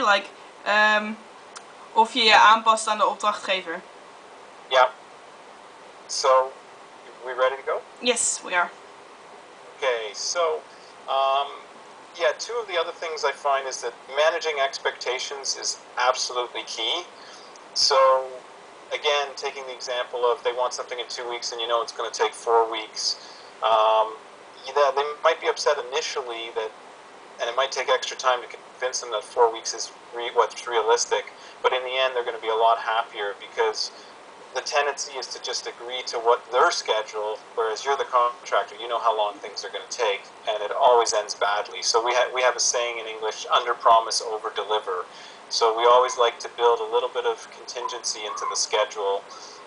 like of je je aanpast aan de opdrachtgever. Yeah. So, we ready to go? Yes, we are. Okay, so, yeah, two of the other things I find is that managing expectations is absolutely key. So, again, taking the example of they want something in 2 weeks and you know it's going to take 4 weeks. Yeah, they might be upset initially that, and it might take extra time to convince them that 4 weeks is what's realistic, but in the end they're going to be a lot happier because the tendency is to just agree to what their schedule, whereas you're the contractor, you know how long things are going to take, and it always ends badly. So we have a saying in English, under promise, over deliver. So we always like to build a little bit of contingency into the schedule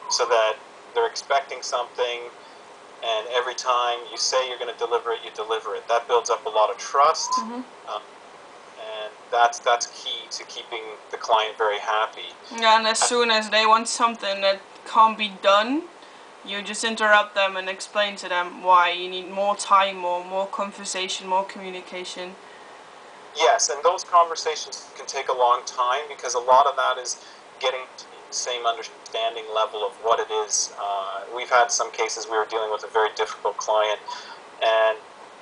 so that they're expecting something, and every time you say you're going to deliver it, you deliver it. That builds up a lot of trust, and that's key to keeping the client very happy. Yeah, and as soon as they want something that can't be done, you just interrupt them and explain to them why you need more time, more conversation, more communication. Yes, and those conversations can take a long time because a lot of that is getting to the same understanding level of what it is. We've had some cases we were dealing with a very difficult client, and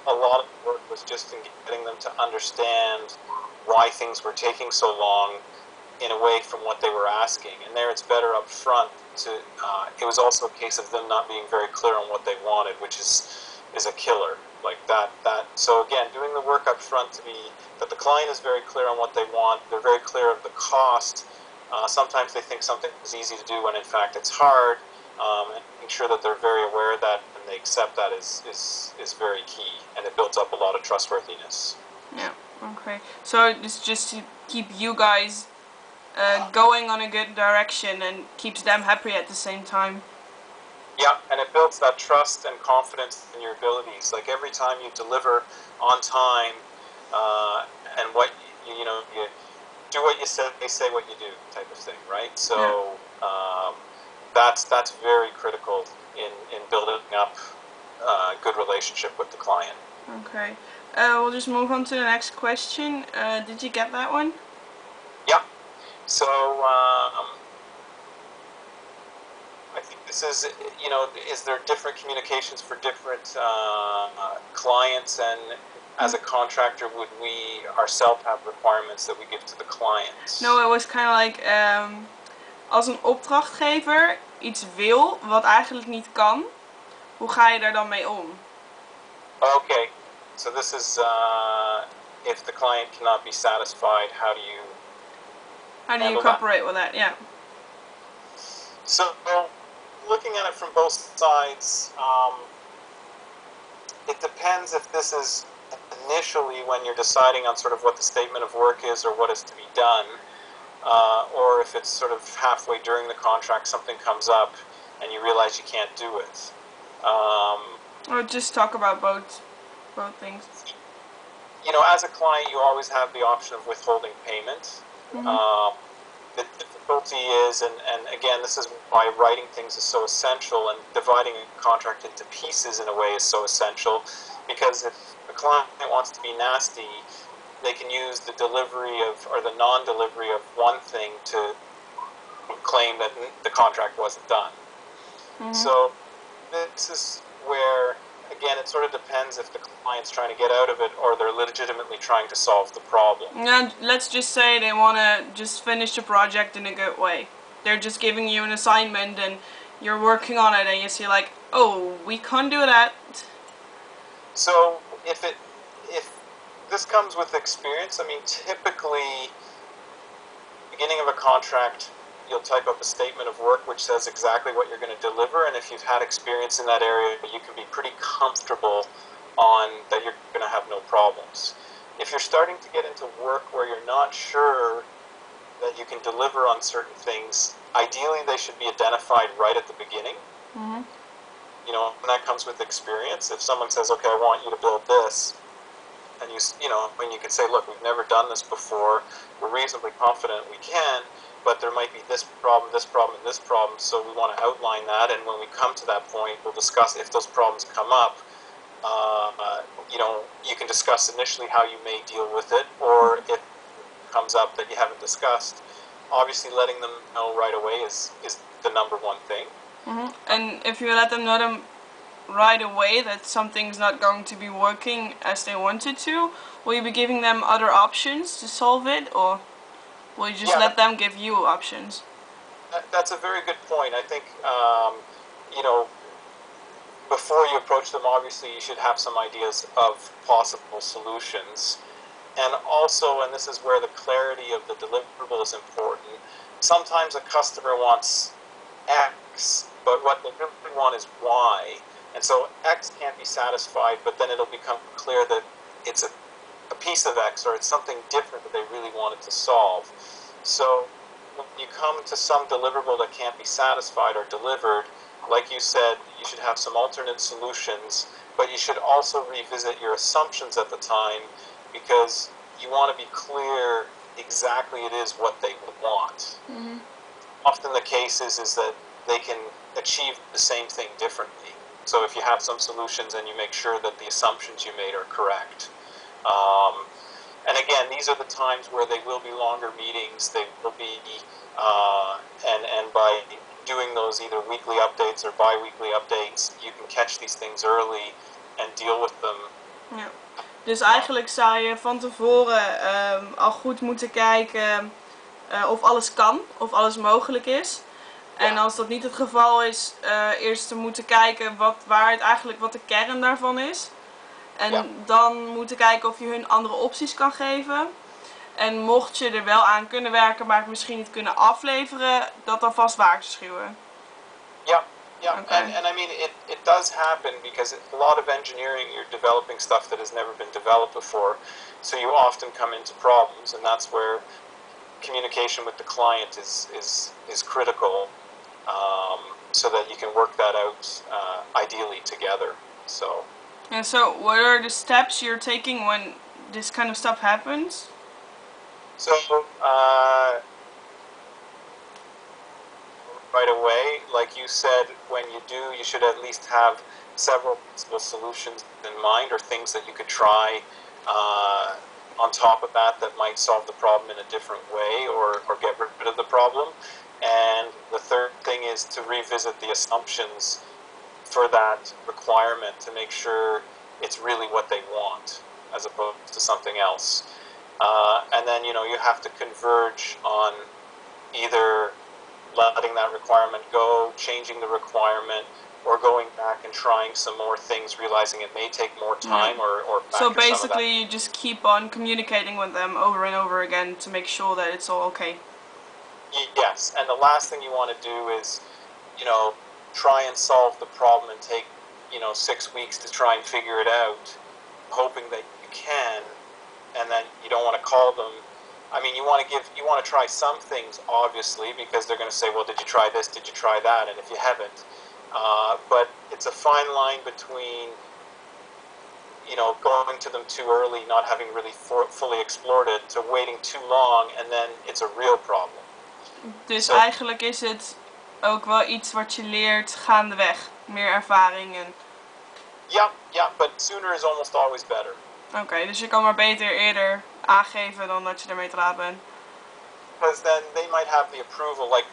a lot of the work was just in getting them to understand why things were taking so long in a way from what they were asking. And there it's better up front to, it was also a case of them not being very clear on what they wanted, which is a killer. Like that. So again, doing the work up front to be, that the client is very clear on what they want, they're very clear of the cost. Sometimes they think something is easy to do when in fact it's hard, and making sure that they're very aware of that and they accept that is very key, and it builds up a lot of trustworthiness. Yeah, okay. So it's just to keep you guys going on a good direction and keeps them happy at the same time. Yeah, and it builds that trust and confidence in your abilities. Like every time you deliver on time, and what you do what you say what you do type of thing, right? So that's very critical in building up a good relationship with the client. Okay. We'll just move on to the next question. Did you get that one? Yeah. So I think this is, is there different communications for different clients, and as a contractor, would we ourselves have requirements that we give to the clients? No, it was kind of like als een opdrachtgever iets wil wat eigenlijk niet kan, hoe ga je daar dan mee om? Okay, so this is if the client cannot be satisfied, how do you cooperate with that? Yeah. So, looking at it from both sides, it depends if this is initially when you're deciding on sort of what the statement of work is or what is to be done, or if it's sort of halfway during the contract something comes up and you realize you can't do it. Or just talk about both things. As a client, you always have the option of withholding payment. The difficulty is, and again, this is why writing things is so essential, and dividing a contract into pieces in a way is so essential, because if a client wants to be nasty, they can use the delivery of, or the non-delivery of one thing to claim that the contract wasn't done. So this is where, again, it sort of depends if the client's trying to get out of it or they're legitimately trying to solve the problem. Yeah, let's just say they want to just finish the project in a good way. They're just giving you an assignment and you're working on it and you see like, oh, we can't do that. So if this comes with experience, I mean, typically, beginning of a contract, you'll type up a statement of work which says exactly what you're going to deliver, and if you've had experience in that area, you can be pretty comfortable on that you're going to have no problems. If you're starting to get into work where you're not sure that you can deliver on certain things, ideally they should be identified right at the beginning. And that comes with experience. If someone says, okay, I want you to build this, and when you can say, look, we've never done this before, we're reasonably confident we can, but there might be this problem, and this problem, so we want to outline that, and when we come to that point, we'll discuss if those problems come up. You can discuss initially how you may deal with it, or if comes up that you haven't discussed, obviously letting them know right away is the number one thing. And if you let them know right away that something's not going to be working as they wanted to, will you be giving them other options to solve it, or will you just let them give you options? That's a very good point. I think, you know, before you approach them, obviously you should have some ideas of possible solutions. And also, and this is where the clarity of the deliverable is important, sometimes a customer wants X, but what they really want is Y. And so X can't be satisfied, but then it'll become clear that it's a piece of X, or it's something different that they really wanted to solve. So when you come to some deliverable that can't be satisfied or delivered, like you said, you should have some alternate solutions, but you should also revisit your assumptions at the time, because you want to be clear exactly it is what they would want. Often the case is that they can achieve the same thing differently. So if you have some solutions and you make sure that the assumptions you made are correct. And again, these are the times where they will be longer meetings, they will be, and by doing those either weekly updates or bi-weekly updates, you can catch these things early and deal with them. Ja. Dus eigenlijk zou je van tevoren al goed moeten kijken of alles kan, of alles mogelijk is. En als dat niet het geval is, eerst te moeten kijken wat de kern daarvan is. En dan moeten kijken of je hun andere opties kan geven. En mocht je er wel aan kunnen werken, maar het misschien niet kunnen afleveren, dat dan vast waarschuwen. Yeah, okay. and I mean, it does happen, because a lot of engineering, you're developing stuff that has never been developed before, so you often come into problems, and that's where communication with the client is critical, so that you can work that out ideally together. So. And so, what are the steps you're taking when this kind of stuff happens? So, right away, like you said, when you do, you should at least have several possible solutions in mind, or things that you could try on top of that might solve the problem in a different way, or get rid of the problem. And the third thing is to revisit the assumptions for that requirement to make sure it's really what they want as opposed to something else. And then, you have to converge on either letting that requirement go, changing the requirement, or going back and trying some more things, realizing it may take more time, or so basically you just keep on communicating with them over and over again to make sure that it's all okay. Yes, and the last thing you want to do is, try and solve the problem and take, 6 weeks to try and figure it out, hoping that you can, and then you don't want to call them. I mean, you want to try some things, obviously, because they're going to say, well, did you try this, did you try that, and if you haven't, but it's a fine line between, going to them too early, not having really fully explored it, to waiting too long, and then it's a real problem. Dus eigenlijk is het ook wel iets wat je leert gaandeweg, meer ervaring en... Yeah, but sooner is almost always better. Oké, dus je kan maar beter eerder aangeven dan dat je ermee te laat bent. Because then they might have the approval, like,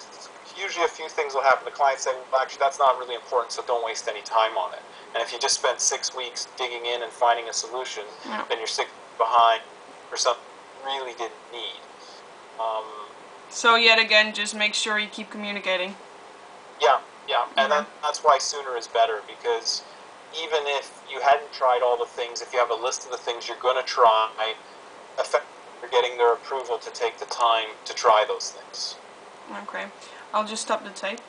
usually a few things will happen. The client say, well, actually, that's not really important, so don't waste any time on it. And if you just spent 6 weeks digging in and finding a solution, then you're 6 behind for something you really didn't need. So yet again, just make sure you keep communicating. Yeah, and that's why sooner is better, because even if you hadn't tried all the things, if you have a list of the things you're going to try, effectively you're getting their approval to take the time to try those things. Okay, I'll just stop the tape.